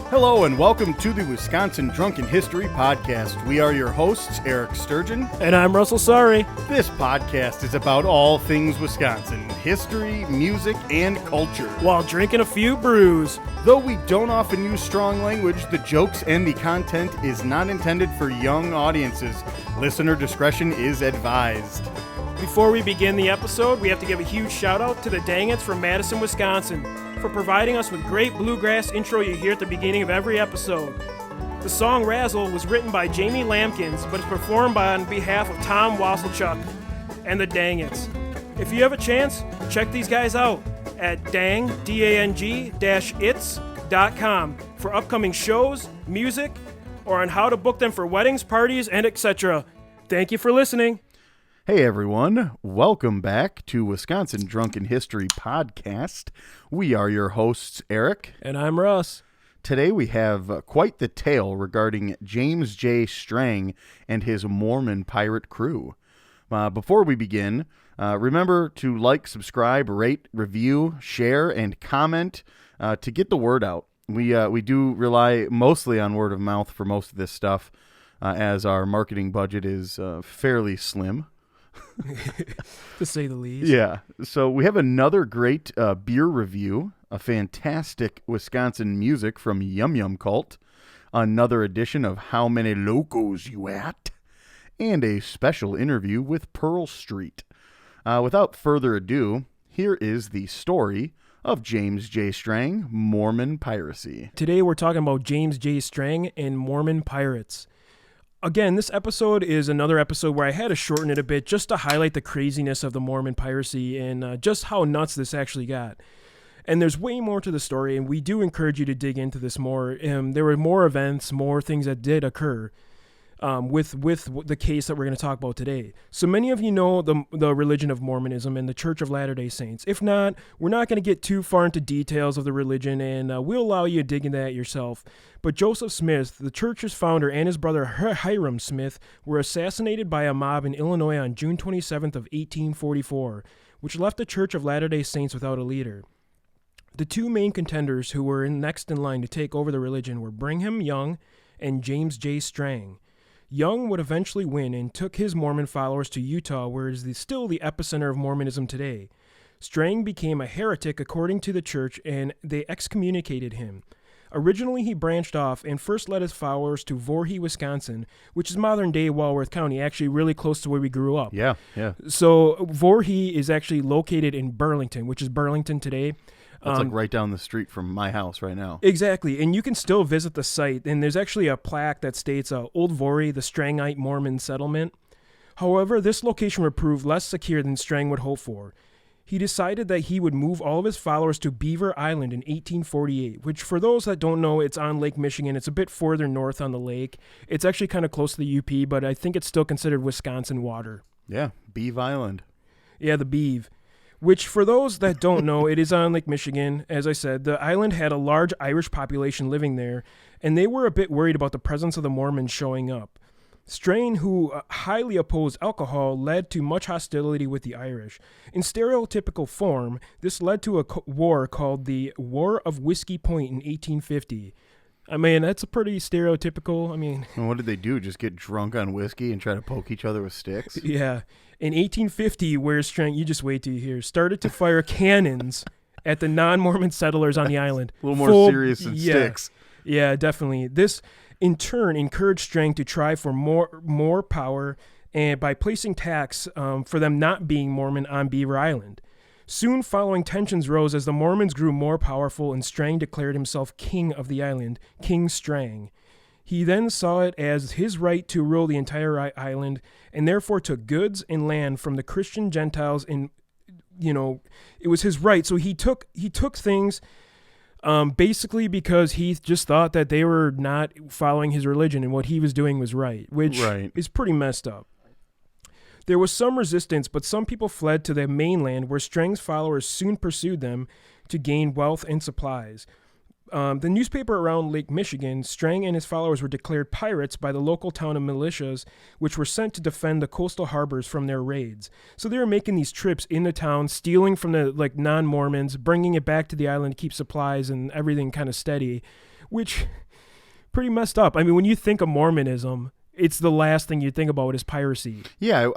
Hello and welcome to the Wisconsin Drunken History Podcast. We are your hosts, Eric Sturgeon. And I'm Russell Sorry. This podcast is about all things Wisconsin, history, music, and culture. While drinking a few brews. Though we don't often use strong language, the jokes and the content is not intended for young audiences. Listener discretion is advised. Before we begin the episode, we have to give a huge shout out to the Dangets from Madison, Wisconsin, for providing us with great bluegrass intro you hear at the beginning of every episode. The song Razzle was written by Jamie Lampkins, but is performed on behalf of Tom Wasselchuk and the Dangets. If you have a chance, check these guys out at dang-its.com for upcoming shows, music, or on how to book them for weddings, parties, and etc. Thank you for listening. Hey everyone, welcome back to Wisconsin Drunken History Podcast. We are your hosts, Eric. And I'm Russ. Today we have quite the tale regarding James J. Strang and his Mormon pirate crew. Before we begin, remember to like, subscribe, rate, review, share, and comment to get the word out. We do rely mostly on word of mouth for most of this stuff, as our marketing budget is fairly slim. To say the least. Yeah. So we have another great beer review, a fantastic Wisconsin music from Yum Yum Cult, another edition of How Many Locos You At, and a special interview with Pearl Street. Without further ado, here is the story of James J. Strang, Mormon piracy. Today we're talking about James J. Strang and Mormon pirates. Again, this episode is another episode where I had to shorten it a bit just to highlight the craziness of the Mormon piracy and just how nuts this actually got. And there's way more to the story, and we do encourage you to dig into this more. There were more events, more things that did occur with the case that we're going to talk about today. So many of you know the religion of Mormonism and the Church of Latter-day Saints. If not, we're not going to get too far into details of the religion, and we'll allow you to dig into that yourself. But Joseph Smith, the church's founder, and his brother Hiram Smith were assassinated by a mob in Illinois on June 27th of 1844, which left the Church of Latter-day Saints without a leader. The two main contenders who were next in line to take over the religion were Brigham Young and James J. Strang. Young would eventually win and took his Mormon followers to Utah, where it is still the epicenter of Mormonism today. Strang became a heretic according to the church, and they excommunicated him. Originally, he branched off and first led his followers to Voorhees, Wisconsin, which is modern-day Walworth County, actually really close to where we grew up. Yeah. So Voorhees is actually located in Burlington, which is Burlington today. That's like right down the street from my house right now. Exactly, and you can still visit the site, and there's actually a plaque that states Old Voorhees, the Strangite Mormon settlement. However, this location would prove less secure than Strang would hope for. He decided that he would move all of his followers to Beaver Island in 1848, which for those that don't know, it's on Lake Michigan. It's a bit further north on the lake. It's actually kind of close to the UP, but I think it's still considered Wisconsin water. Yeah, Beaver Island. Yeah, the Beav. Which, for those that don't know, it is on Lake Michigan. As I said, the island had a large Irish population living there, and they were a bit worried about the presence of the Mormons showing up. Strang, who highly opposed alcohol, led to much hostility with the Irish. In stereotypical form, this led to a war called the War of Whiskey Point in 1850. I mean, that's a pretty stereotypical, And what did they do? Just get drunk on whiskey and try to poke each other with sticks? Yeah. In 1850, where Strang, you just wait till you hear, started to fire cannons at the non-Mormon settlers on the island. A little more serious than sticks. Yeah, definitely. This, in turn, encouraged Strang to try for more power and by placing tax for them not being Mormon on Beaver Island. Soon following, tensions rose as the Mormons grew more powerful, and Strang declared himself king of the island, King Strang. He then saw it as his right to rule the entire island, and therefore took goods and land from the Christian Gentiles. And it was his right. So he took things basically because he just thought that they were not following his religion, and what he was doing was right, which is pretty messed up. There was some resistance, but some people fled to the mainland, where Strang's followers soon pursued them to gain wealth and supplies. The newspaper around Lake Michigan, Strang and his followers were declared pirates by the local town of militias, which were sent to defend the coastal harbors from their raids. So they were making these trips in the town, stealing from the non-Mormons, bringing it back to the island to keep supplies and everything kind of steady, which pretty messed up. I mean, when you think of Mormonism, it's the last thing you think about is piracy. Yeah,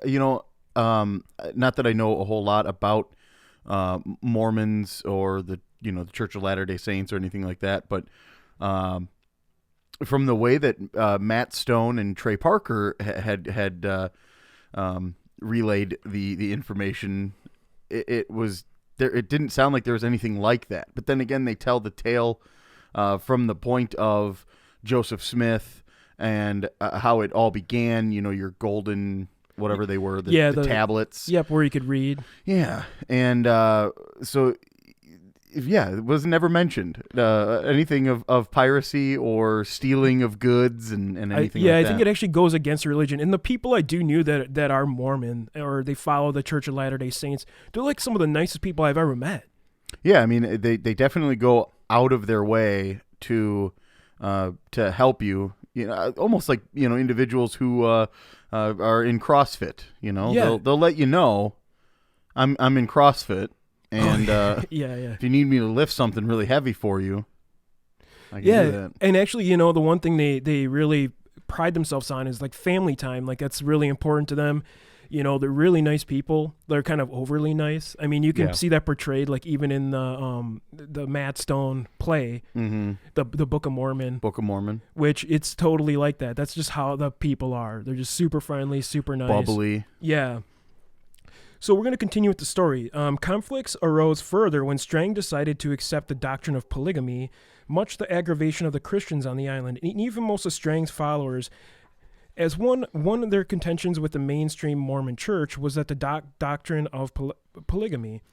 not that I know a whole lot about Mormons or the Church of Latter-day Saints or anything like that, but from the way that Matt Stone and Trey Parker had relayed the information, it was there. It didn't sound like there was anything like that. But then again, they tell the tale from the point of Joseph Smith and how it all began. Your golden whatever they were, the tablets. Yep, where you could read. Yeah, and so. Yeah, it was never mentioned anything of piracy or stealing of goods and anything like that. I think it actually goes against religion. And the people I do knew that are Mormon or they follow the Church of Latter-day Saints, they're like some of the nicest people I've ever met. Yeah, I mean, they definitely go out of their way to help you. Almost like individuals who are in CrossFit. Yeah. They'll let you know, I'm in CrossFit. And if you need me to lift something really heavy for you, I can do that. And actually, the one thing they really pride themselves on is like family time. Like that's really important to them. They're really nice people. They're kind of overly nice. I mean, you can see that portrayed like even in the Matt Stone play, the Book of Mormon. Which it's totally like that. That's just how the people are. They're just super friendly, super nice, bubbly. Yeah. So we're going to continue with the story. Conflicts arose further when Strang decided to accept the doctrine of polygamy, much the aggravation of the Christians on the island, and even most of Strang's followers. As one of their contentions with the mainstream Mormon church was that the doctrine of polygamy.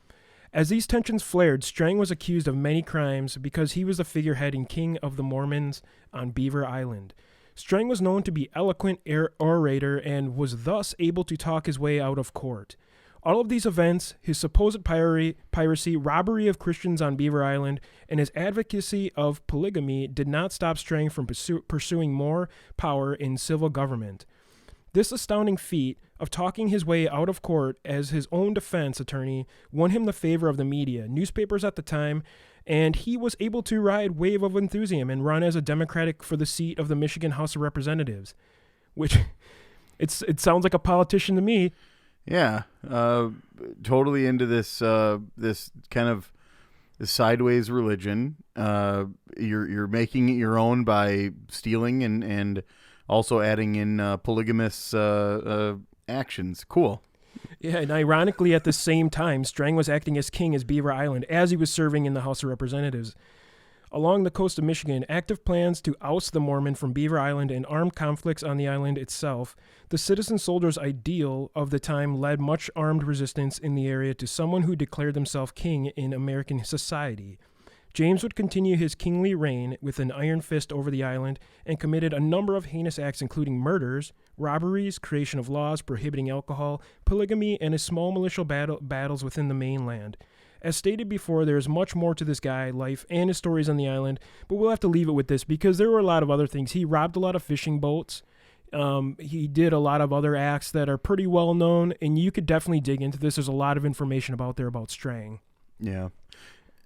As these tensions flared, Strang was accused of many crimes because he was the figurehead and king of the Mormons on Beaver Island. Strang was known to be eloquent orator and was thus able to talk his way out of court. All of these events, his supposed piracy, robbery of Christians on Beaver Island, and his advocacy of polygamy did not stop Strang from pursuing more power in civil government. This astounding feat of talking his way out of court as his own defense attorney won him the favor of the media, newspapers at the time, and he was able to ride wave of enthusiasm and run as a Democratic for the seat of the Michigan House of Representatives, which it sounds like a politician to me. Yeah, totally into this this kind of sideways religion. You're making it your own by stealing and also adding in polygamous actions. Cool. Yeah, and ironically, at the same time, Strang was acting as king as Beaver Island as he was serving in the House of Representatives. Along the coast of Michigan, active plans to oust the Mormon from Beaver Island and armed conflicts on the island itself, the citizen soldier's ideal of the time led much armed resistance in the area to someone who declared himself king in American society. James would continue his kingly reign with an iron fist over the island and committed a number of heinous acts including murders, robberies, creation of laws prohibiting alcohol, polygamy, and his small militia battles within the mainland. As stated before, there is much more to this guy, life, and his stories on the island, but we'll have to leave it with this because there were a lot of other things. He robbed a lot of fishing boats. He did a lot of other acts that are pretty well known, and you could definitely dig into this. There's a lot of information about Strang. Yeah.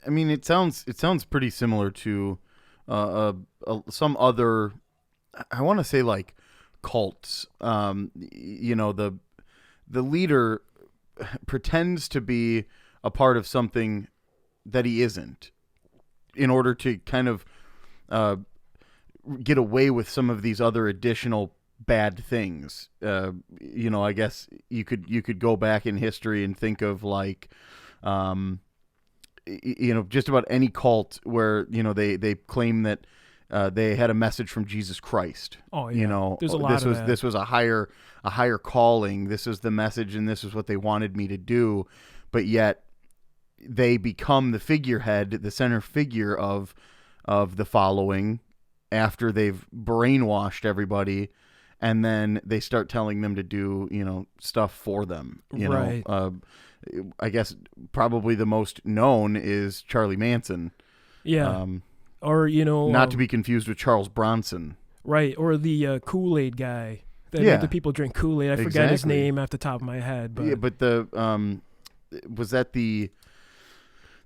I mean, it sounds pretty similar to some other, I want to say like cults. The leader pretends to be a part of something that he isn't in order to kind of get away with some of these other additional bad things. I guess you could go back in history and think of like, just about any cult where, they claim that they had a message from Jesus Christ. Oh, yeah. There's a lot of that. This was a higher calling. This is the message, and this is what they wanted me to do. But yet they become the figurehead, the center figure of the following after they've brainwashed everybody, and then they start telling them to do, stuff for them. Right. I guess probably the most known is Charlie Manson. Yeah. Or, not to be confused with Charles Bronson. Right. Or the Kool-Aid guy that made the people drink Kool-Aid. I forgot his name off the top of my head. But. Yeah, but was that the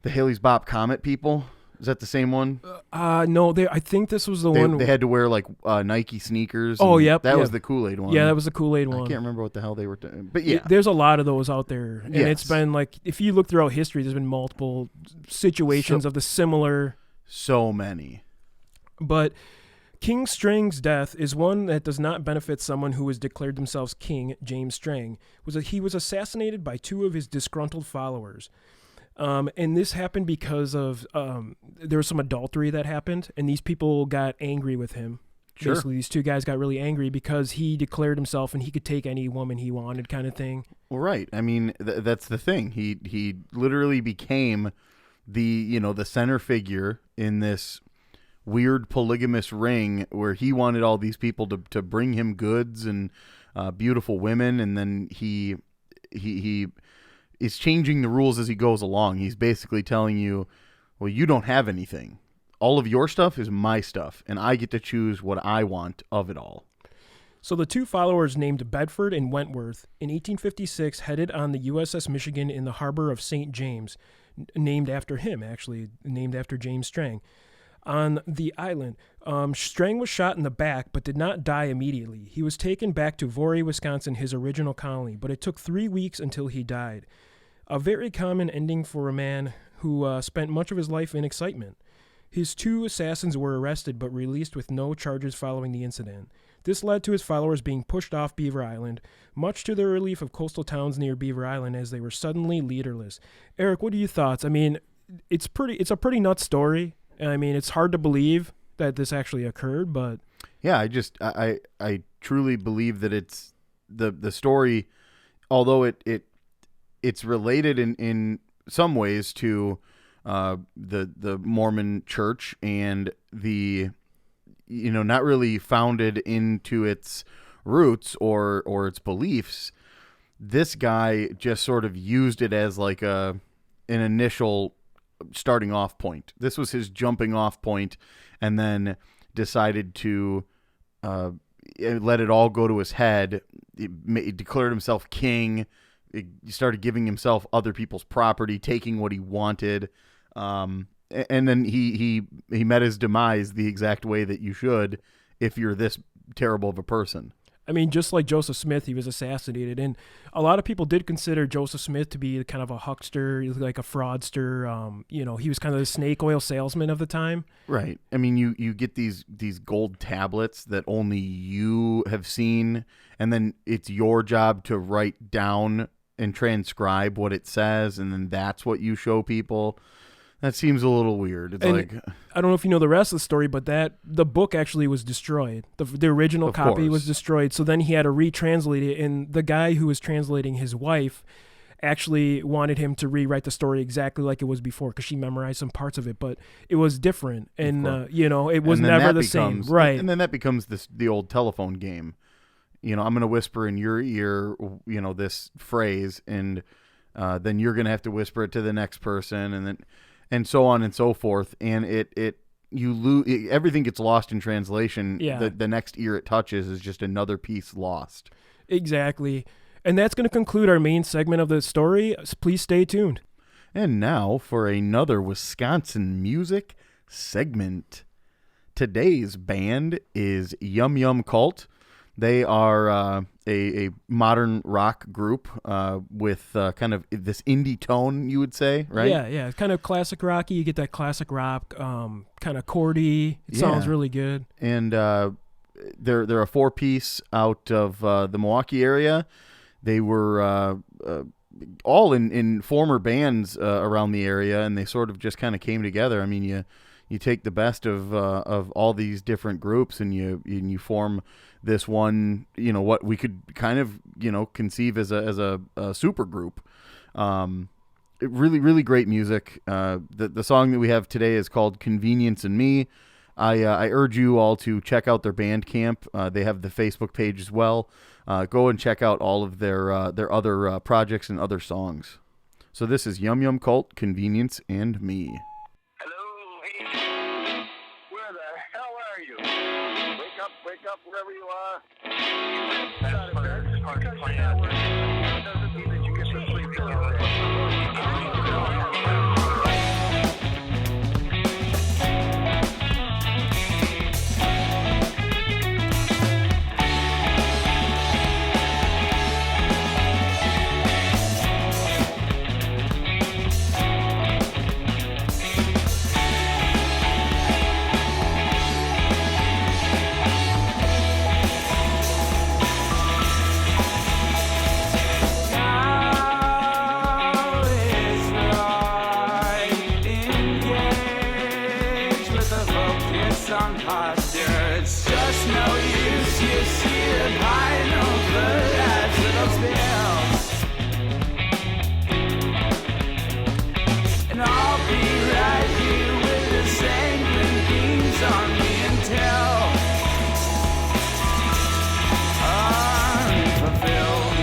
Halley's Bop Comet people? Is that the same one? No, I think this was the They, one. they had to wear like Nike sneakers. Oh, and yep. That was the Kool-Aid one. Yeah, that was the Kool-Aid one. I can't remember what the hell they were doing. But yeah. There's a lot of those out there. And Yes. it's been like, if you look throughout history, there's been multiple situations of the similar. So many. But King Strang's death is one that does not benefit someone who has declared themselves King James Strang. He was assassinated by two of his disgruntled followers. And this happened because of there was some adultery that happened, and these people got angry with him. Sure. Basically, these two guys got really angry because he declared himself and he could take any woman he wanted, kind of thing. Well, right. I mean, that's the thing. He literally became the center figure in this weird polygamous ring where he wanted all these people to bring him goods and beautiful women, and then he is changing the rules as he goes along. He's basically telling you, well, you don't have anything. All of your stuff is my stuff, and I get to choose what I want of it all. So the two followers named Bedford and Wentworth in 1856 headed on the USS Michigan in the harbor of St. James, named after him, actually, named after James Strang. On the island, Strang was shot in the back but did not die immediately. He was taken back to Brewery, Wisconsin, his original colony, but it took 3 weeks until he died. A very common ending for a man who spent much of his life in excitement. His two assassins were arrested but released with no charges following the incident. This led to his followers being pushed off Beaver Island, much to the relief of coastal towns near Beaver Island as they were suddenly leaderless. Eric, what are your thoughts? I mean, it's a pretty nuts story. I mean, it's hard to believe that this actually occurred, but yeah, I truly believe that it's the story, although it's related in some ways to the Mormon Church and the not really founded into its roots or its beliefs. This guy just sort of used it as like an initial starting off point. This was his jumping off point, and then decided to let it all go to his head. He declared himself king. He started giving himself other people's property, taking what he wanted, and then he met his demise the exact way that you should if you're this terrible of a person. I mean, just like Joseph Smith, he was assassinated, and a lot of people did consider Joseph Smith to be kind of a huckster, like a fraudster. He was kind of the snake oil salesman of the time. Right. I mean, you get these gold tablets that only you have seen, and then it's your job to write down and transcribe what it says, and then that's what you show people. That seems a little weird. It's like, I don't know if you know the rest of the story, but the book actually was destroyed. The original copy was destroyed. So then he had to retranslate it, and the guy who was translating, his wife, actually wanted him to rewrite the story exactly like it was before because she memorized some parts of it, but it was different, and it was never the same. Right. And then that becomes the old telephone game. I'm going to whisper in your ear, this phrase, and then you're going to have to whisper it to the next person, and so on and so forth, and everything gets lost in translation. Yeah. The next ear it touches is just another piece lost. Exactly. And that's going to conclude our main segment of the story. Please stay tuned. And now for another Wisconsin music segment. Today's band is Yum Yum Cult. They are a modern rock group with kind of this indie tone, you would say, right? Yeah. It's kind of classic rocky. You get that classic rock, kind of chordy. It sounds really good. And they're a 4-piece out of the Milwaukee area. They were all in former bands around the area, and they sort of just kind of came together. I mean, you take the best of all these different groups, and you form this one, what we could kind of, conceive as a super group. Really, really great music. The song that we have today is called Convenience and Me. I urge you all to check out their Bandcamp. They have the Facebook page as well. Go and check out all of their other projects and other songs. So this is Yum Yum Cult, Convenience and Me. Wake up wherever you are. on posture. It's just no use. You see it hiding over life's little spills. And I'll be right here with the sanguine beams on me until unfulfilled.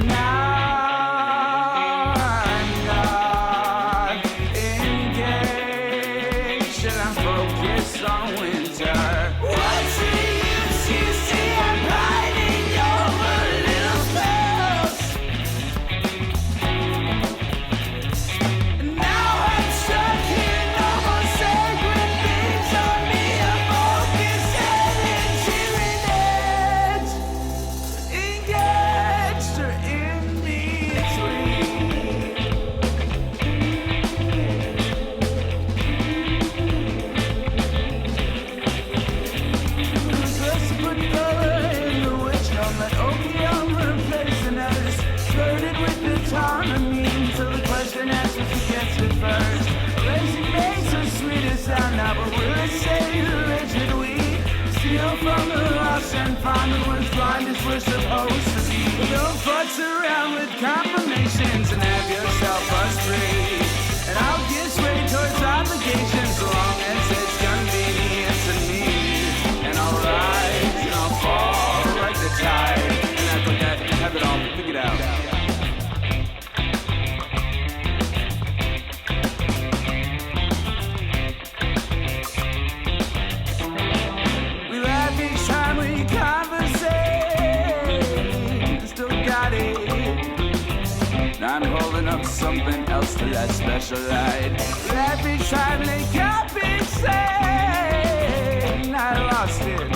Now I'm not engaged and I'm focused on winter. What's the use? You see I'm hiding over little spells. And now I'm stuck here, no more sacred beams on me. I'm focused and engaged or in between. Let's put color in the witch helmet. Opium replacing others. Flirted with autonomy until the question asks if he gets it first. Lazy makes the sweetest sound now, but will it say the rigid we steal from the lost and find the ones blind as we're supposed to be? Don't futz around with confirmations and have yourself bust free. And I'll give sway towards obligations so long as it's convenient to me. And I'll rise and I'll fall like the tide. And act like I have it all figured out. We laugh each time we conversate. Still got it. Now I'm holding up something else to that special light. Laugh each time they compensate. I lost it.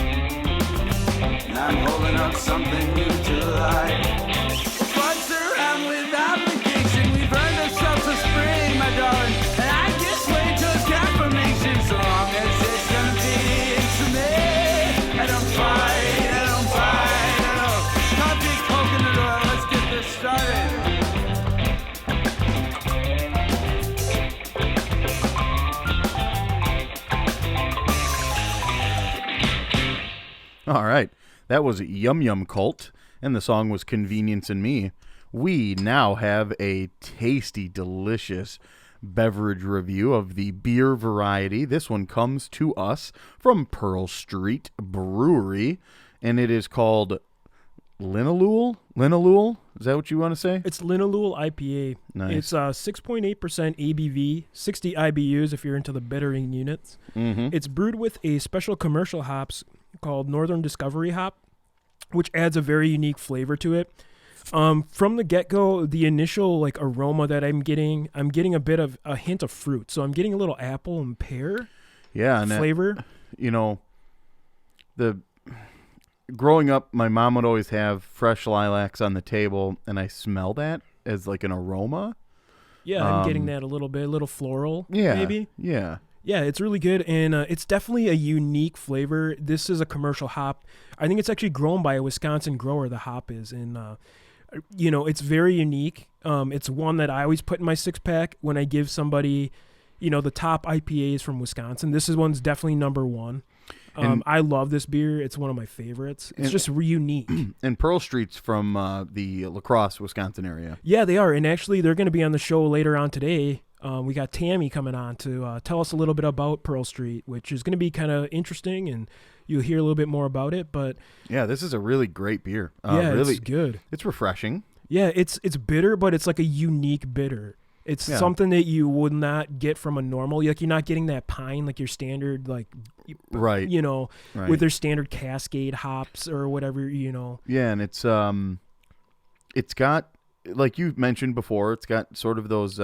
Now I'm holding up something new to the light. Fuss around with obligation. We've earned ourselves a spring, my darling. And I just wait till it's confirmation. So long as it's gonna be to me. I don't fight, I don't fight, I don't. Coffee, coconut oil, let's get this started. All right. That was Yum Yum Cult, and the song was Convenience in Me. We now have a tasty, delicious beverage review of the beer variety. This one comes to us from Pearl Street Brewery, and it is called Linalool? Linalool? Is that what you want to say? It's Linalool IPA. Nice. It's 6.8% ABV, 60 IBUs if you're into the bittering units. Mm-hmm. It's brewed with a special commercial hops called Northern Discovery hop, which adds a very unique flavor to it. From the get-go, the initial aroma that I'm getting a bit of a hint of fruit. So I'm getting a little apple and pear and flavor. Growing up, my mom would always have fresh lilacs on the table, and I smell that as like an aroma. Yeah, I'm getting that a little floral, Yeah, maybe. Yeah. Yeah, it's really good, and it's definitely a unique flavor. This is a commercial hop. I think it's actually grown by a Wisconsin grower, the hop is, and, it's very unique. It's one that I always put in my six-pack when I give somebody, the top IPAs from Wisconsin. This one's definitely number one. I love this beer. It's one of my favorites. It's just unique. And Pearl Street's from the La Crosse, Wisconsin area. Yeah, they are, and actually they're going to be on the show later on today. We got Tammy coming on to tell us a little bit about Pearl Street, which is going to be kind of interesting, and you'll hear a little bit more about it. But yeah, this is a really great beer. It's good. It's refreshing. Yeah, it's bitter, but it's like a unique bitter. It's something that you would not get from a normal. Like you're not getting that pine like your standard right. With their standard Cascade hops or whatever. Yeah, and it's got, like you mentioned before, it's got sort of those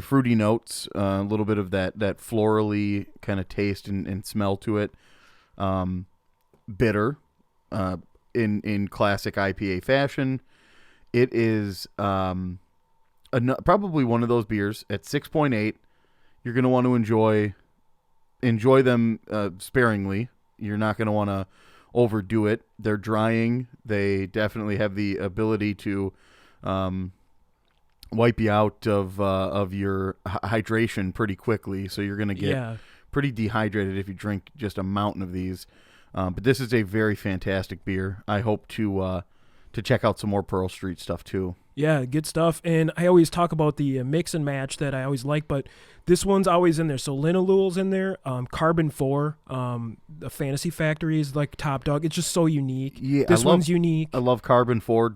fruity notes, a little bit of that florally kind of taste and smell to it. Bitter, in classic IPA fashion. It is probably one of those beers at 6.8. You're going to want to enjoy them sparingly. You're not going to want to overdo it. They're drying. They definitely have the ability to wipe you out of your hydration pretty quickly. So you're going to get pretty dehydrated if you drink just a mountain of these. But this is a very fantastic beer. I hope to check out some more Pearl Street stuff too. Yeah, good stuff. And I always talk about the mix and match that I always like, but this one's always in there. So Linalool's in there, Carbon 4, the Fantasy Factory is like top dog. It's just so unique. Yeah, this one's unique. I love Carbon 4.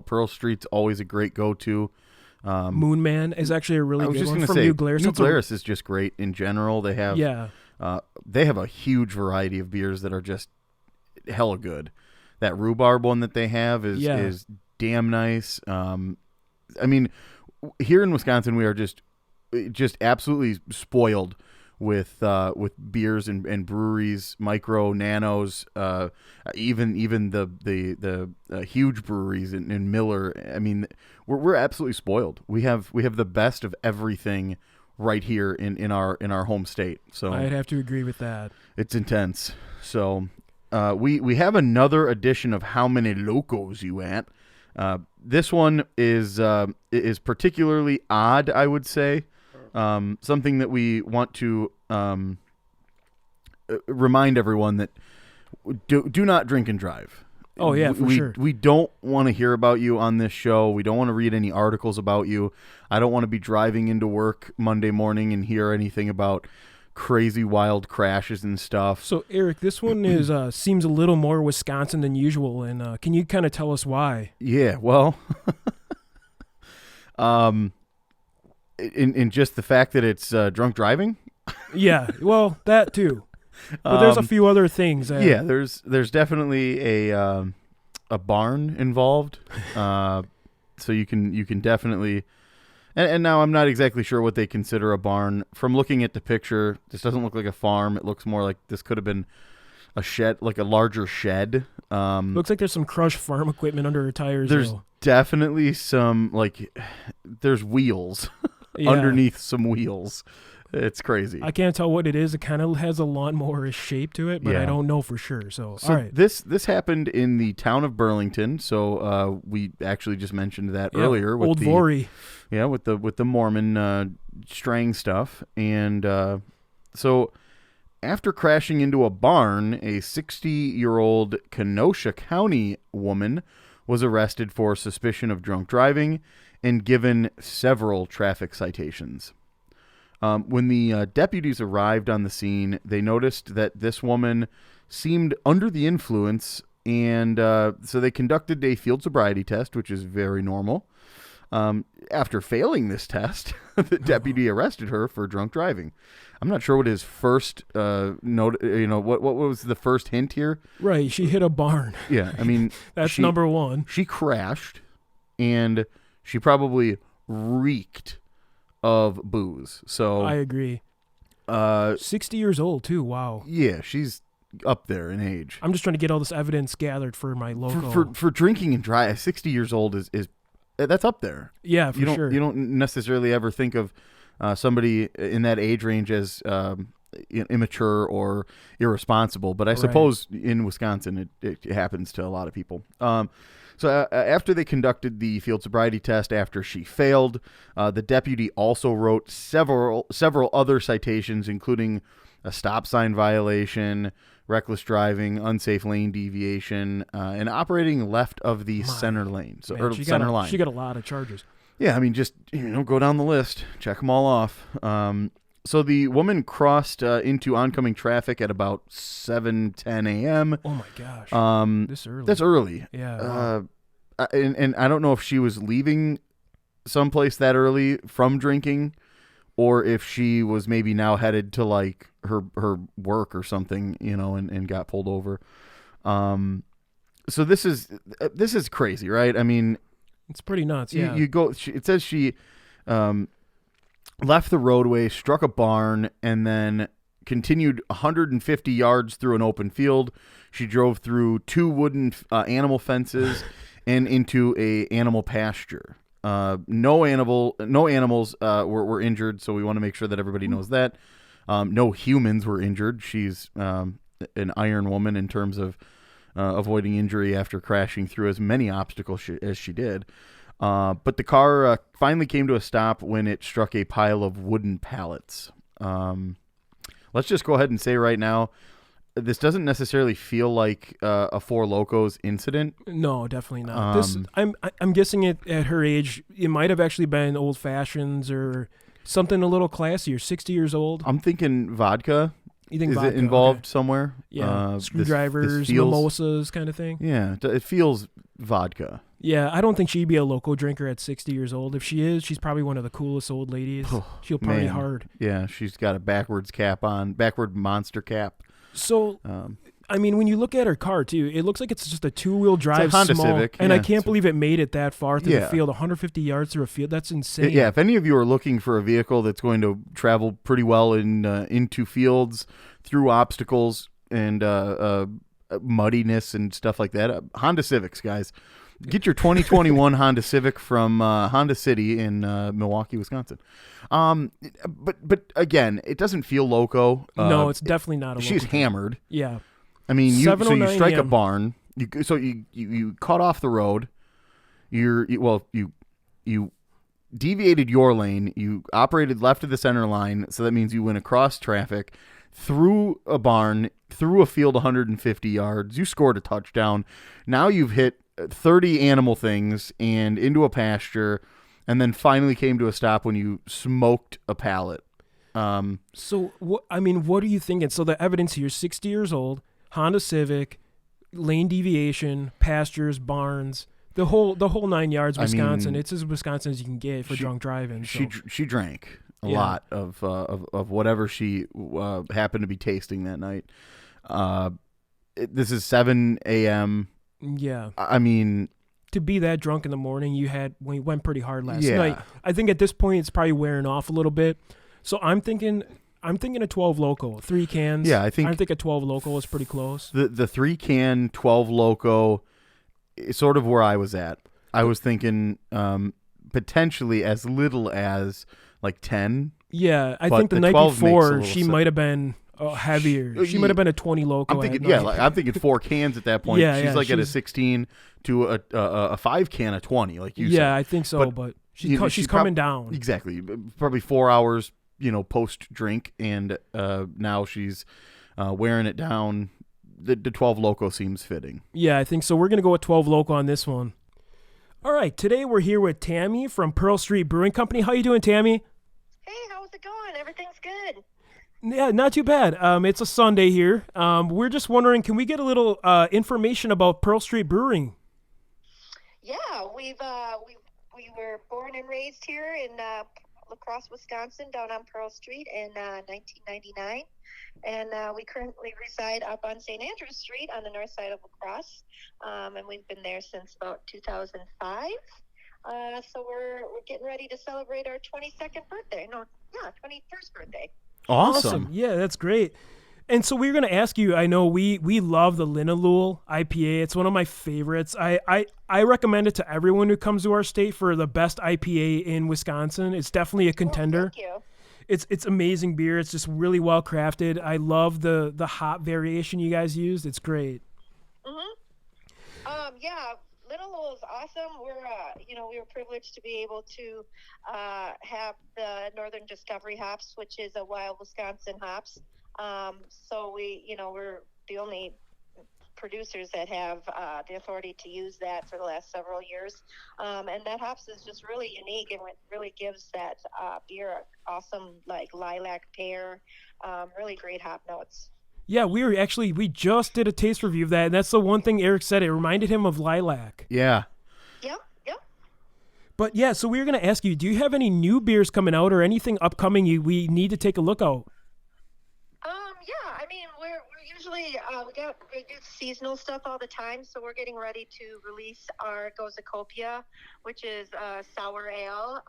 Pearl Street's always a great go-to. Moonman is actually a really good one from say, New Glarus. New Glarus is just great in general. They have a huge variety of beers that are just hella good. That rhubarb one that they have is damn nice. I mean, here in Wisconsin, we are just absolutely spoiled with beers and breweries, micro, nanos, even the huge breweries in Miller. I mean, we're absolutely spoiled. We have the best of everything right here in our home state. So I'd have to agree with that. It's intense. So we have another edition of How Many Locos You At. This one is particularly odd, I would say. Something that we want to remind everyone that do not drink and drive. Oh, yeah, for sure. We don't want to hear about you on this show. We don't want to read any articles about you. I don't want to be driving into work Monday morning and hear anything about crazy wild crashes and stuff. So, Eric, this one is seems a little more Wisconsin than usual, and can you kind of tell us why? Yeah, well, in just the fact that it's drunk driving. Yeah, well, that too. But there's a few other things. Yeah, there's definitely a barn involved. So you can definitely, and now I'm not exactly sure what they consider a barn. From looking at the picture, this doesn't look like a farm. It looks more like this could have been a shed, like a larger shed. Looks like there's some crushed farm equipment under her tires. There's definitely some, there's wheels underneath some wheels. It's crazy. I can't tell what it is. It kind of has a lawnmower-ish shape to it, but I don't know for sure. So all right. This happened in the town of Burlington. So we actually just mentioned that earlier. With Old Brewery. Yeah, with the Mormon Strang stuff. And so after crashing into a barn, a 60-year-old Kenosha County woman was arrested for suspicion of drunk driving and given several traffic citations. When the deputies arrived on the scene, they noticed that this woman seemed under the influence, and so they conducted a field sobriety test, which is very normal. After failing this test, the deputy arrested her for drunk driving. I'm not sure what his first what was the first hint here? Right, she hit a barn. Yeah, I mean that's number one. She crashed, and she probably reeked of booze. So I agree. 60 years old too. Wow. Yeah, she's up there in age. I'm just trying to get all this evidence gathered for my local. For drinking and drive. 60 years old is that's up there. Yeah, for sure. You don't necessarily ever think of somebody in that age range as immature or irresponsible, but I suppose in Wisconsin it happens to a lot of people. So after they conducted the field sobriety test, after she failed, the deputy also wrote several other citations, including a stop sign violation, reckless driving, unsafe lane deviation, and operating left of the center lane. So Man, center line. She got a lot of charges. Yeah, I mean, just go down the list, check them all off. So the woman crossed into oncoming traffic at about 7:10 a.m. Oh my gosh! This early? That's early. Yeah. And I don't know if she was leaving someplace that early from drinking, or if she was maybe now headed to like her work or something, and got pulled over. So this is crazy, right? I mean, it's pretty nuts. Yeah. It says she left the roadway, struck a barn, and then continued 150 yards through an open field. She drove through 2 wooden animal fences and into a animal pasture. No animals were injured, so we want to make sure that everybody knows that. No humans were injured. She's an iron woman in terms of avoiding injury after crashing through as many obstacles as she did. But the car finally came to a stop when it struck a pile of wooden pallets. Let's just go ahead and say right now, this doesn't necessarily feel like a Four Locos incident. No, definitely not. I'm guessing at her age, it might have actually been Old Fashions or something a little classier. 60 years old. I'm thinking vodka. You think Is vodka? it involved Okay. somewhere? Yeah, This screwdrivers, feels, mimosas, kind of thing. Yeah, it feels vodka. Yeah, I don't think she'd be a loco drinker at 60 years old. If she is, she's probably one of the coolest old ladies. She'll party Man. hard. Yeah, she's got a backward monster cap. So, I mean, when you look at her car, too, it looks like it's just a two-wheel drive, Honda small, Civic, and yeah, I can't believe it made it that far through the Yeah. field, 150 yards through a field. That's insane. Yeah, if any of you are looking for a vehicle that's going to travel pretty well into fields, through obstacles and muddiness and stuff like that, Honda Civics, guys. Get your 2021 Honda Civic from Honda City in Milwaukee, Wisconsin. But again, it doesn't feel loco. No, it's definitely not a She's loco. hammered. Yeah. I mean, you 7:09 strike a a.m. barn. You cut off the road. You deviated your lane. You operated left of the center line, so that means you went across traffic, through a barn, through a field 150 yards. You scored a touchdown. Now you've hit 30 animal things and into a pasture, and then finally came to a stop when you smoked a pallet. So, what are you thinking? So the evidence here, 60 years old, Honda Civic, lane deviation, pastures, barns, the whole 9 yards. Wisconsin. It's as Wisconsin as you can get for drunk driving. So. She drank a lot of whatever she happened to be tasting that night. This is 7 a.m. Yeah. I mean, to be that drunk in the morning, you went pretty hard last Yeah. night. I think at this point it's probably wearing off a little bit. So I'm thinking a 12 Loco, 3 cans. Yeah, I think a 12 Loco is pretty close. the 3-can 12 Loco is sort of where I was at. I was thinking potentially as little as like 10. Yeah, I But think the night 12 makes a before little she sense. might have been heavier. She might have been a 20 Loco. I'm thinking, at night. I'm thinking 4 cans at that point. Yeah, she's yeah, like at a she's- 16 to a 5 can of 20, like you said. Yeah, I think so. But you know, she's she coming prob- down. Exactly. Probably 4 hours, post drink, and now she's wearing it down. The 12 Loco seems fitting. Yeah, I think so. We're gonna go with 12 Loco on this one. All right, today we're here with Tammy from Pearl Street Brewing Company. How you doing, Tammy? Hey, how's it going? Everything's good. Yeah, not too bad. It's a Sunday here. We're just wondering, can we get a little information about Pearl Street Brewing? Yeah, we were born and raised here in La Crosse, Wisconsin, down on Pearl Street in 1999, and we currently reside up on St. Andrews Street on the north side of La Crosse, and we've been there since about 2005. So we're getting ready to celebrate our 22nd birthday. 21st birthday. Awesome. Yeah, that's great. And so we were going to ask you, I know we love the Linalool IPA. It's one of my favorites. I recommend it to everyone who comes to our state for the best IPA in Wisconsin. It's definitely a contender. Thank you. It's amazing beer. It's just really well crafted. I love the hop variation you guys used. It's great. Yeah, Linalool is awesome. We were privileged to be able to have the Northern Discovery hops, which is a wild Wisconsin hops. So we're the only producers that have the authority to use that for the last several years. And that hops is just really unique, and it really gives that beer an awesome, like, lilac pear, really great hop notes. Yeah, we just did a taste review of that, and that's the one thing Eric said. It reminded him of lilac. Yeah. Yep. But yeah, so we were going to ask you, do you have any new beers coming out or anything upcoming we need to take a look out? Yeah, I mean, we're usually we do seasonal stuff all the time, so we're getting ready to release our Gozakopia, which is a sour ale.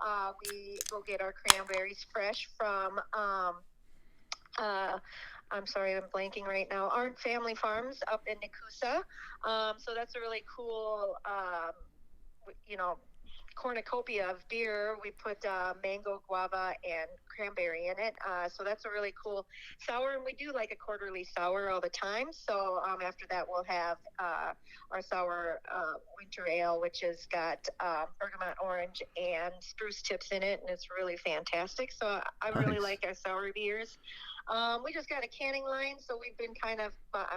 We will get our cranberries fresh from I'm sorry, I'm blanking right now. Arndt Family Farms up in Nakusa. So that's a really cool, cornucopia of beer. We put mango, guava, and cranberry in it. So that's a really cool sour, and we do like a quarterly sour all the time. So after that, we'll have our sour winter ale, which has got bergamot orange and spruce tips in it, and it's really fantastic. So I really Nice. like our sour beers. We just got a canning line, so we've been kind of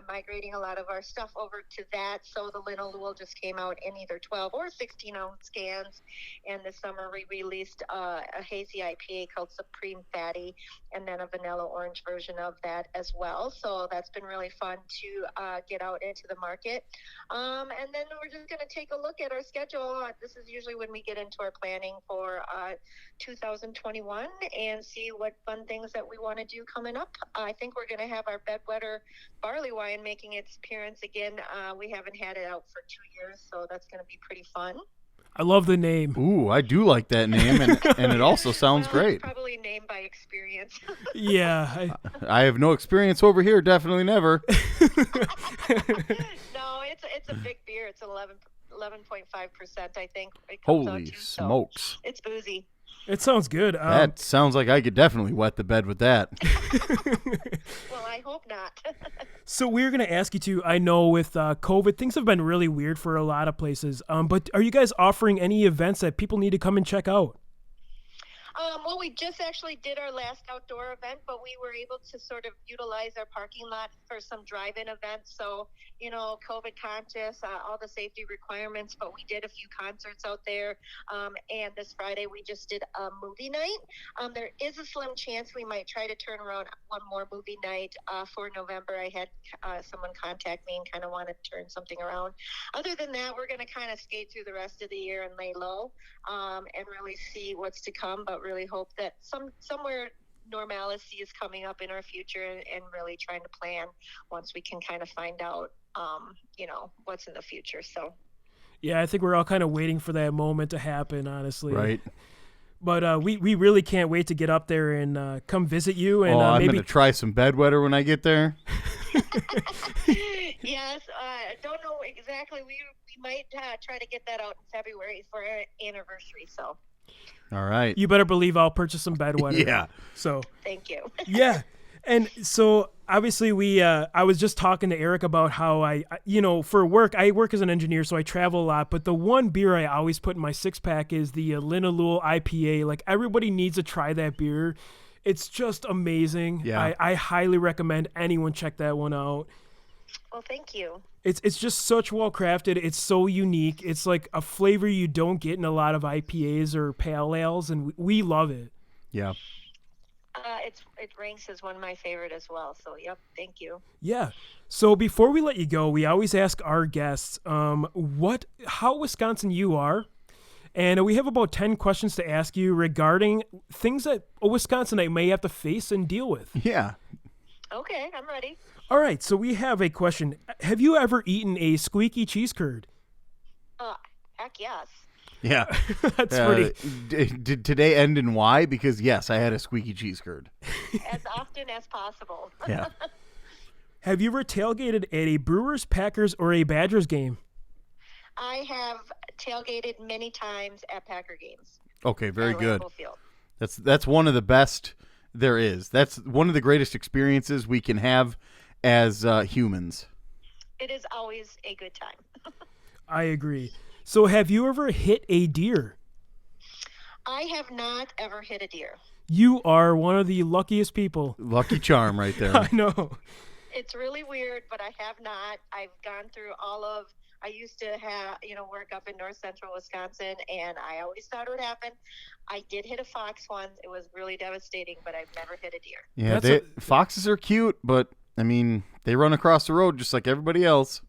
migrating a lot of our stuff over to that. So the Linalool just came out in either 12 or 16-ounce cans, and this summer we released a hazy IPA called Supreme Fatty, and then a vanilla orange version of that as well. So that's been really fun to get out into the market. And then we're just going to take a look at our schedule. This is usually when we get into our planning for 2021 and see what fun things that we want to do coming up. I think we're going to have our Bedwetter barley wine making its appearance again. We haven't had it out for 2 years, so that's going to be pretty fun. I love the name. Ooh, I do like that name, and it also sounds Well, great. Probably named by experience. Yeah. I have no experience over here, definitely never. No, it's a big beer. It's 11.5%, I think. It comes out Holy to, so smokes. it's boozy. It sounds good. That sounds like I could definitely wet the bed with that. Well, I hope not. So we're going to ask you to, I know with COVID, things have been really weird for a lot of places. But are you guys offering any events that people need to come and check out? Well, we just actually did our last outdoor event, but we were able to sort of utilize our parking lot for some drive-in events. So, COVID conscious, all the safety requirements, but we did a few concerts out there. And this Friday, we just did a movie night. There is a slim chance we might try to turn around one more movie night for November. I had someone contact me and kind of wanted to turn something around. Other than that, we're going to kind of skate through the rest of the year and lay low and really see what's to come, but really hope that somewhere normalcy is coming up in our future and really trying to plan once we can kind of find out what's in the future. So Yeah, I think we're all kind of waiting for that moment to happen, honestly. Right. But we really can't wait to get up there and come visit you. And I'm maybe going to try some bedwetter when I get there. yes, I don't know exactly. We might try to get that out in February for our anniversary. So All right. you better believe I'll purchase some bedwetter. Yeah. So thank you. yeah. And so obviously I was just talking to Eric about how I for work, I work as an engineer, so I travel a lot. But the one beer I always put in my 6-pack is the Linalool IPA. Like, everybody needs to try that beer. It's just amazing. Yeah. I highly recommend anyone check that one out. Well, thank you. It's just such well crafted. It's so unique. It's like a flavor you don't get in a lot of IPAs or pale ales, and we love it. Yeah. It ranks as one of my favorite as well. So, yep, thank you. Yeah. So before we let you go, we always ask our guests how Wisconsin you are. And we have about 10 questions to ask you regarding things that a Wisconsinite may have to face and deal with. Yeah. Okay, I'm ready. All right. So we have a question. Have you ever eaten a squeaky cheese curd? Heck yes. Yeah. That's pretty. Did today end in Y? Because, yes, I had a squeaky cheese curd. As often as possible. Yeah. Have you ever tailgated at a Brewers, Packers, or a Badgers game? I have tailgated many times at Packer games. Okay, very at good. Lambeau Field. That's one of the best there is. That's one of the greatest experiences we can have as humans. It is always a good time. I agree. So have you ever hit a deer? I have not ever hit a deer. You are one of the luckiest people. Lucky charm right there. I know. It's really weird, but I have not. I've gone through I used to have, work up in north central Wisconsin, and I always thought it would happen. I did hit a fox once. It was really devastating, but I've never hit a deer. Yeah, foxes are cute, but, I mean, they run across the road just like everybody else.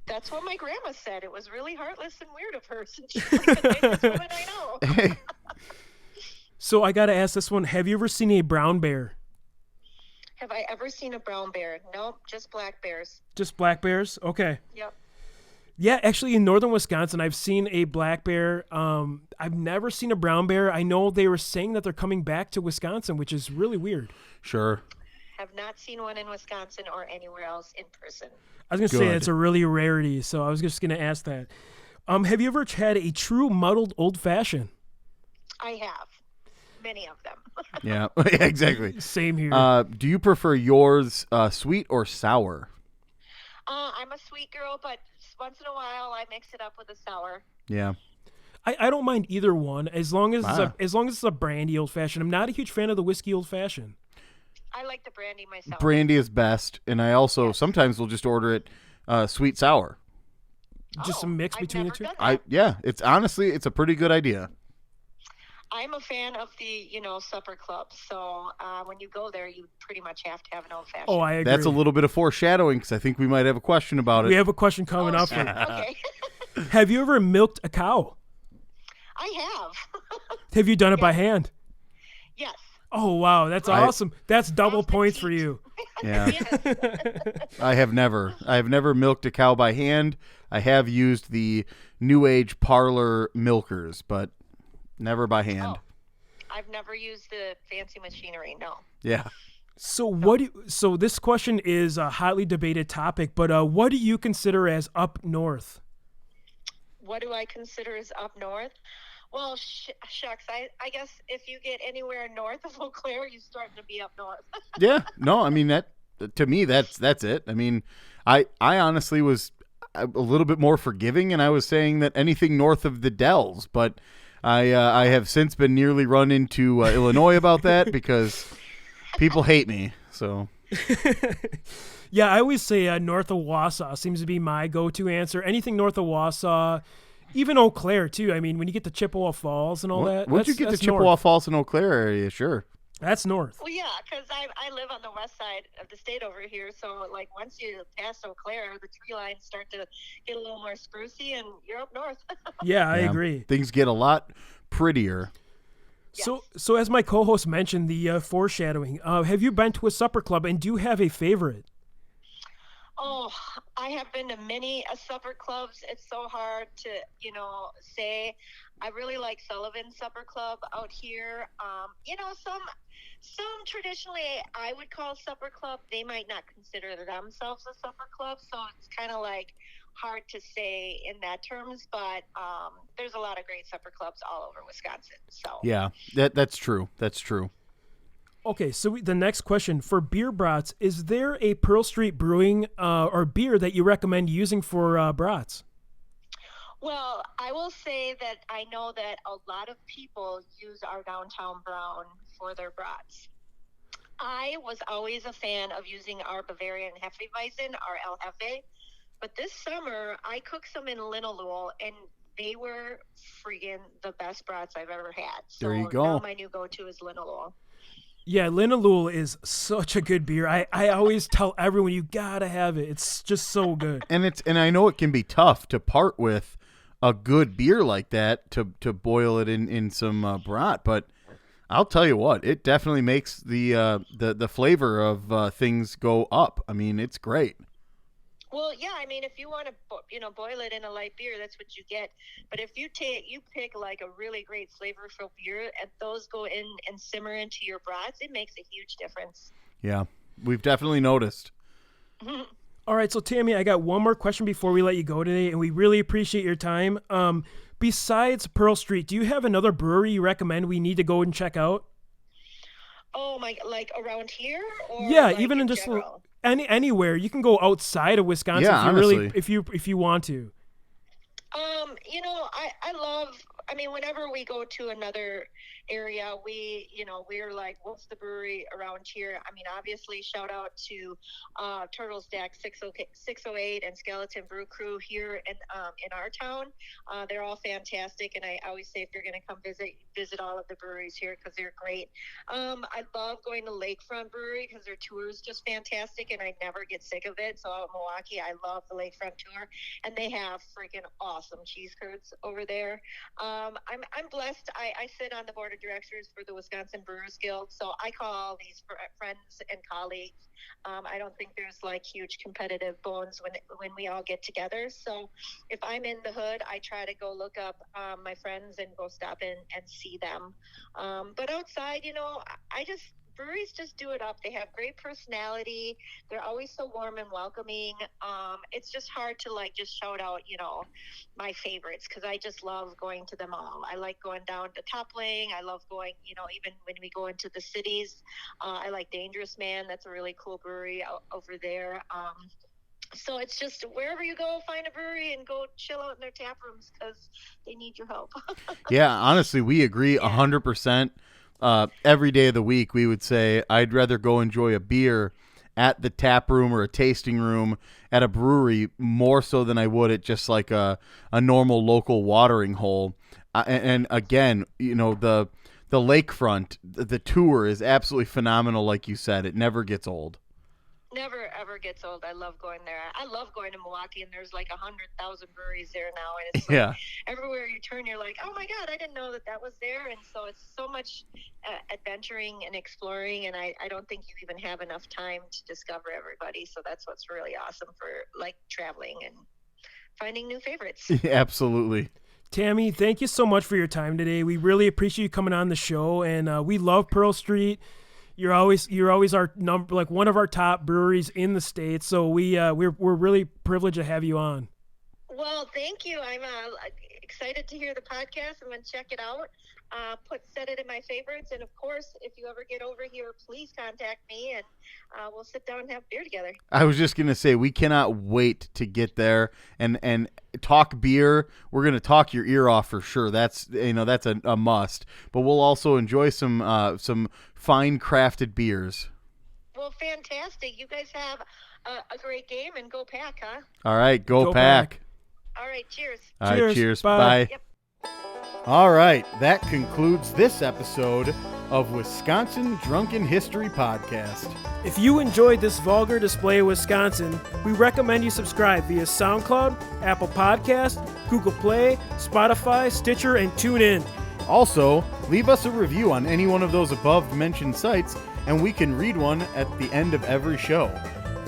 That's what my grandma said. It was really heartless and weird of her, since she's like the nicest woman I know. So I got to ask this one. Have you ever seen a brown bear? Have I ever seen a brown bear? Nope, just black bears. Just black bears? Okay. Yep. Yeah, actually, in northern Wisconsin, I've seen a black bear. I've never seen a brown bear. I know they were saying that they're coming back to Wisconsin, which is really weird. Sure. Have not seen one in Wisconsin or anywhere else in person. I was going to say Good. it's a really rarity, so I was just going to ask that. Have you ever had a true muddled old fashioned? I have many of them. Yeah, yeah, exactly. Same here. Do you prefer yours sweet or sour? I'm a sweet girl, but once in a while I mix it up with a sour. Yeah. I don't mind either one as long as Wow. as long as it's a brandy old fashioned. I'm not a huge fan of the whiskey old fashioned. I like the brandy myself. Brandy is best, and I also sometimes will just order it sweet sour. Just a mix I've between the never two. done that. It's honestly it's a pretty good idea. I'm a fan of the, supper club. So when you go there, you pretty much have to have an old fashioned. Oh, I agree. That's a little bit of foreshadowing because I think we might have a question about it. We have a question coming up. Shit. Okay. Have you ever milked a cow? I have. Have you done it by hand? Yes. Oh wow, that's awesome. That's double How's the points for teat? you. Yeah. Yes. I have never milked a cow by hand. I have used the new age parlor milkers, but never by hand. I've never used the fancy machinery. No. Yeah. So this question is a hotly debated topic, but what do you consider as up north? What do I consider as up north? Well, shucks. I guess if you get anywhere north of Eau Claire, you're starting to be up north. Yeah. No, I mean that to me that's it. I mean, I honestly was a little bit more forgiving, and I was saying that anything north of the Dells, but I have since been nearly run into Illinois about that because people hate me. So Yeah, I always say north of Wausau seems to be my go-to answer. Anything north of Wausau, even Eau Claire too. I mean, when you get to Chippewa Falls and all that. Once you get to that's Chippewa north. Falls and Eau Claire area, sure. That's north. Well, yeah, because I live on the west side of the state over here. So, like, once you pass Eau Claire, the tree lines start to get a little more sprucey, and you're up north. Yeah, I Yeah. agree. Things get a lot prettier. So as my co-host mentioned, the foreshadowing. Have you been to a supper club, and do you have a favorite? Oh, I have been to many supper clubs. It's so hard to, say. I really like Sullivan Supper Club out here. Some traditionally I would call supper club. They might not consider themselves a supper club, so it's kind of like hard to say in that terms. But there's a lot of great supper clubs all over Wisconsin. So Yeah, that's true. That's true. Okay, so the next question for beer brats, is there a Pearl Street Brewing or beer that you recommend using for brats? Well, I will say that I know that a lot of people use our Downtown Brown for their brats. I was always a fan of using our Bavarian Hefeweizen, our El Jefe, but this summer I cooked some in Linalool, and they were freaking the best brats I've ever had. So There you go. now my new go-to is Linalool. Yeah, Linalool is such a good beer. I always tell everyone you gotta have it. It's just so good. And I know it can be tough to part with a good beer like that to boil it in some brat, but I'll tell you what, it definitely makes the flavor of things go up. I mean, it's great. Well, yeah, I mean, if you want to, boil it in a light beer, that's what you get. But if you pick like a really great flavorful beer, and those go in and simmer into your brats, it makes a huge difference. Yeah, we've definitely noticed. All right, so Tammy, I got one more question before we let you go today, and we really appreciate your time. Besides Pearl Street, do you have another brewery you recommend we need to go and check out? Oh my! Like around here? Or Yeah, like even in just general? anywhere. You can go outside of Wisconsin Yeah, if you really honestly. if you want to. I love. I mean, whenever we go to another area, we're like, what's the brewery around here? I mean, obviously, shout out to Turtles Deck 608 and Skeleton Brew Crew here in our town. They're all fantastic, and I always say if you're going to come visit all of the breweries here because they're great. I love going to Lakefront Brewery because their tour is just fantastic, and I never get sick of it. So out in Milwaukee, I love the Lakefront tour, and they have freaking awesome cheese curds over there. I'm blessed. I sit on the board of directors for the Wisconsin Brewers Guild, so I call all these friends and colleagues. I don't think there's like huge competitive bones when we all get together. So if I'm in the hood, I try to go look up my friends and go stop in and see them. But outside, breweries just do it up. They have great personality. They're always so warm and welcoming. It's just hard to just shout out, my favorites, because I just love going to them all. I like going down to Toppling. I love going, even when we go into the cities. I like Dangerous Man. That's a really cool brewery over there. So it's just wherever you go, find a brewery and go chill out in their tap rooms because they need your help. Yeah, honestly, we agree 100%. Every day of the week, we would say I'd rather go enjoy a beer at the tap room or a tasting room at a brewery more so than I would at just like a normal local watering hole. And again, the lakefront, the tour is absolutely phenomenal. Like you said, it never gets old. Never ever gets old. I love going there. I love going to Milwaukee, and there's 100,000 breweries there now, and it's Yeah. Everywhere you turn, you're like, oh my god, I didn't know that was there. And so it's so much adventuring and exploring, and I don't think you even have enough time to discover everybody. So that's what's really awesome for traveling and finding new favorites. Absolutely. Tammy, thank you so much for your time today. We really appreciate you coming on the show, and we love Pearl Street. You're always our one of our top breweries in the States. So we're really privileged to have you on. Well, thank you. I'm excited to hear the podcast. I'm going to check it out. Set it in my favorites, and of course, if you ever get over here, please contact me, and we'll sit down and have beer together. I was just gonna say we cannot wait to get there and talk beer. We're gonna talk your ear off for sure. That's that's a must. But we'll also enjoy some fine crafted beers. Well, fantastic! You guys have a great game, and go Pack, huh? All right, go Pack. All right, cheers. All right, cheers. Bye. Yep. All right, that concludes this episode of Wisconsin Drunken History Podcast. If you enjoyed this vulgar display of Wisconsin, we recommend you subscribe via SoundCloud, Apple Podcast, Google Play, Spotify, Stitcher, and TuneIn. Also, leave us a review on any one of those above-mentioned sites, and we can read one at the end of every show.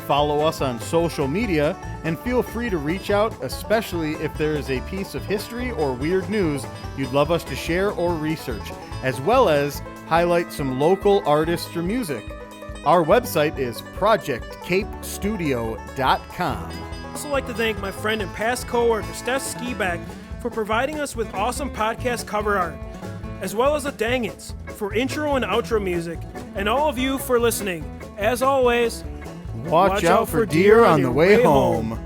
Follow us on social media, and feel free to reach out, especially if there is a piece of history or weird news you'd love us to share or research, as well as highlight some local artists or music. Our website is projectcapestudio.com. I'd also like to thank my friend and past coworker, Steph Skiback, for providing us with awesome podcast cover art, as well as the Dangits for intro and outro music, and all of you for listening. As always, Watch out for deer on the way home.